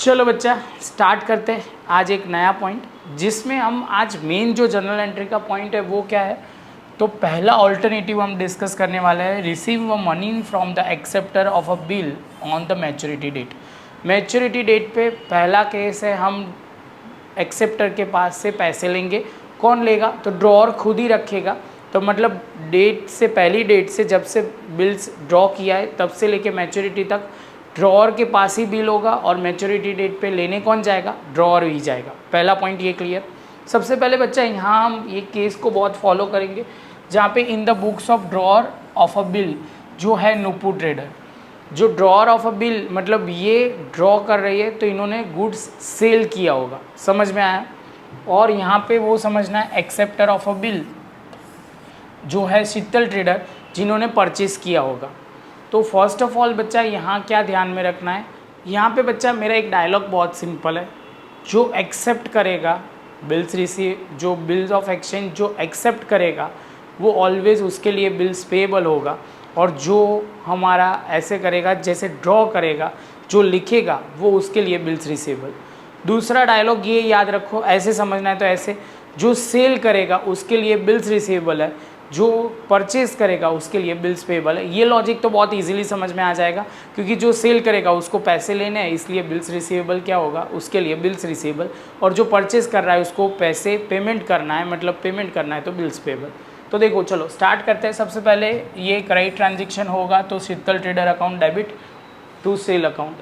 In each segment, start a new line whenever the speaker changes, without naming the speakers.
चलो बच्चा स्टार्ट करते हैं आज एक नया पॉइंट, जिसमें हम आज मेन जो जर्नल एंट्री का पॉइंट है वो क्या है। तो पहला ऑल्टरनेटिव हम डिस्कस करने वाले हैं, receive money from the acceptor of a bill on the maturity date. Maturity date पे पहला केस है, हम एक्सेप्टर के पास से पैसे लेंगे। कौन लेगा? तो ड्रॉअर खुद ही रखेगा। तो मतलब डेट से, पहली डेट से जब से बिल्स ड्रॉ किया है तब से लेके मैच्योरिटी तक ड्रॉअर के पास ही बिल होगा, और मैच्योरिटी डेट पे लेने कौन जाएगा? ड्रॉअर ही जाएगा। पहला पॉइंट ये क्लियर। सबसे पहले बच्चा यहाँ हम ये केस को बहुत फॉलो करेंगे, जहाँ पे in the books of drawer of a bill जो है नुपू ट्रेडर, जो ड्रॉअर ऑफ अ बिल मतलब ये ड्रॉ कर रही है तो इन्होंने गुड्स सेल किया होगा, समझ में आया। और यहाँ पे वो समझना है एक्सेप्टर ऑफ अ बिल जो है शीतल ट्रेडर, जिन्होंने परचेस किया होगा। तो फर्स्ट ऑफ ऑल बच्चा यहाँ क्या ध्यान में रखना है, यहाँ पे बच्चा मेरा एक डायलॉग बहुत सिंपल है, जो एक्सेप्ट करेगा बिल्स रिसीव, जो बिल्स ऑफ एक्सचेंज जो एक्सेप्ट करेगा वो ऑलवेज़ उसके लिए बिल्स पेएबल होगा, और जो हमारा ऐसे करेगा जैसे ड्रॉ करेगा, जो लिखेगा वो उसके लिए बिल्स रिसीवेबल। दूसरा डायलॉग ये याद रखो, ऐसे समझना है तो ऐसे, जो सेल करेगा उसके लिए बिल्स रिसीवेबल है, जो परचेज करेगा उसके लिए बिल्स पेएबल है। ये लॉजिक तो बहुत इजीली समझ में आ जाएगा, क्योंकि जो सेल करेगा उसको पैसे लेने हैं, इसलिए बिल्स रिसीवेबल क्या होगा? उसके लिए बिल्स रिसीवेबल। और जो परचेज कर रहा है उसको पैसे पेमेंट करना है, मतलब पेमेंट करना है, तो बिल्स पेएबल। तो देखो चलो स्टार्ट करते हैं। सबसे पहले ये क्रेडिट ट्रांजेक्शन होगा, तो Sheetal trader account debit to sale account.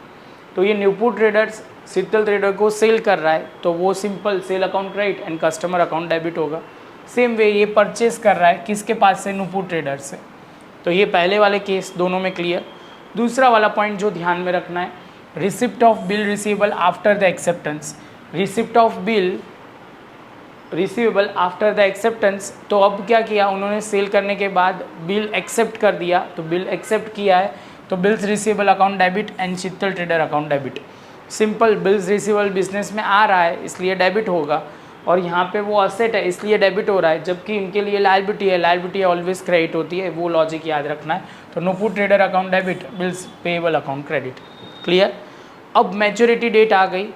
तो ये न्यूपू ट्रेडर्स शीतल ट्रेडर को सेल कर रहा है, तो वो simple sale account credit and customer account debit होगा। सेम वे ये परचेस कर रहा है किसके पास से? नुपू ट्रेडर से। तो ये पहले वाले केस दोनों में क्लियर। दूसरा वाला पॉइंट जो ध्यान में रखना है, receipt of bill receivable after the acceptance. Receipt of bill receivable after the acceptance, तो अब क्या किया उन्होंने? सेल करने के बाद बिल एक्सेप्ट कर दिया, तो बिल एक्सेप्ट किया है तो bills receivable account debit and Sheetal trader account debit. Simple, bills receivable business में आ रहा है इसलिए डेबिट होगा, और यहाँ पे वो असेट है इसलिए डेबिट हो रहा है, जबकि इनके लिए लायबिलिटी है, लायबिलिटी ऑलवेज क्रेडिट होती है, वो लॉजिक याद रखना है। तो Nupu trader account debit, bills payable account credit. Clear. अब मैच्योरिटी डेट आ गई,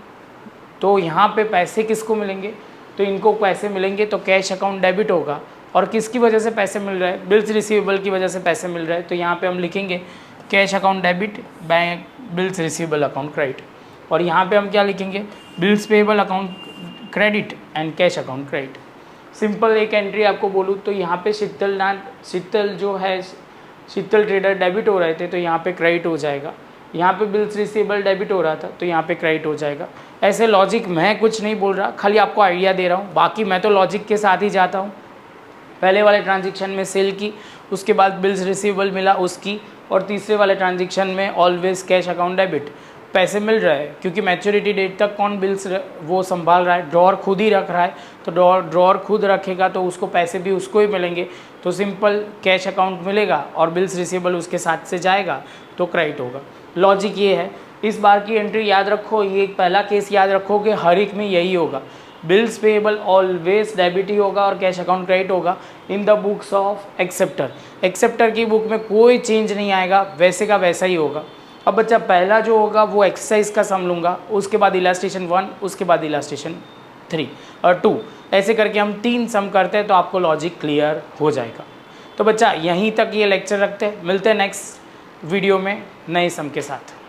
तो यहाँ पे पैसे किसको मिलेंगे? तो इनको पैसे मिलेंगे तो कैश अकाउंट डेबिट होगा, और किसकी वजह से पैसे मिल रहे हैं? बिल्स रिसीवेबल की वजह से पैसे मिल रहे हैं, तो यहाँ पे हम लिखेंगे cash account debit, bank bills receivable account credit. और यहाँ पे हम क्या लिखेंगे? Bills payable account credit and cash account credit. Simple एक एंट्री आपको बोलूँ तो यहाँ पे शीतल जो है शीतल ट्रेडर डेबिट हो रहे थे, तो यहाँ पे क्रेडिट हो जाएगा। यहाँ पे बिल्स रिसीवेबल डेबिट हो रहा था, तो यहाँ पे क्रेडिट हो जाएगा। ऐसे लॉजिक मैं कुछ नहीं बोल रहा, खाली आपको आइडिया दे रहा हूँ, बाकी मैं तो लॉजिक के साथ ही जाता हूँ। पहले वाले ट्रांजेक्शन में सेल की, उसके बाद बिल्स रिसीवेबल मिला उसकी, और तीसरे वाले ट्रांजेक्शन में ऑलवेज कैश अकाउंट डेबिट, पैसे मिल रहे हैं, क्योंकि मैच्योरिटी डेट तक कौन बिल्स वो संभाल रहा है? ड्रॉअर खुद ही रख रहा है, तो ड्रॉअर खुद रखेगा तो उसको पैसे भी उसको ही मिलेंगे, तो सिंपल कैश अकाउंट मिलेगा और बिल्स रिसीवेबल उसके साथ से जाएगा, तो क्रेडिट होगा। लॉजिक ये है। इस बार की एंट्री याद रखो, ये पहला केस याद रखो कि हर एक में यही होगा, बिल्स पेएबल ऑलवेज डेबिट ही होगा और कैश अकाउंट क्रेडिट होगा in the books of acceptor. Acceptor की बुक में कोई चेंज नहीं आएगा, वैसे का वैसा ही होगा। अब बच्चा पहला जो होगा वो एक्सरसाइज का सम लूँगा, उसके बाद इलास्ट्रेशन 1, उसके बाद इलास्ट्रेशन 3 और 2, ऐसे करके हम 3 सम करते हैं तो आपको लॉजिक क्लियर हो जाएगा। तो बच्चा यहीं तक ये लेक्चर रखते हैं, मिलते हैं नेक्स्ट वीडियो में नए सम के साथ।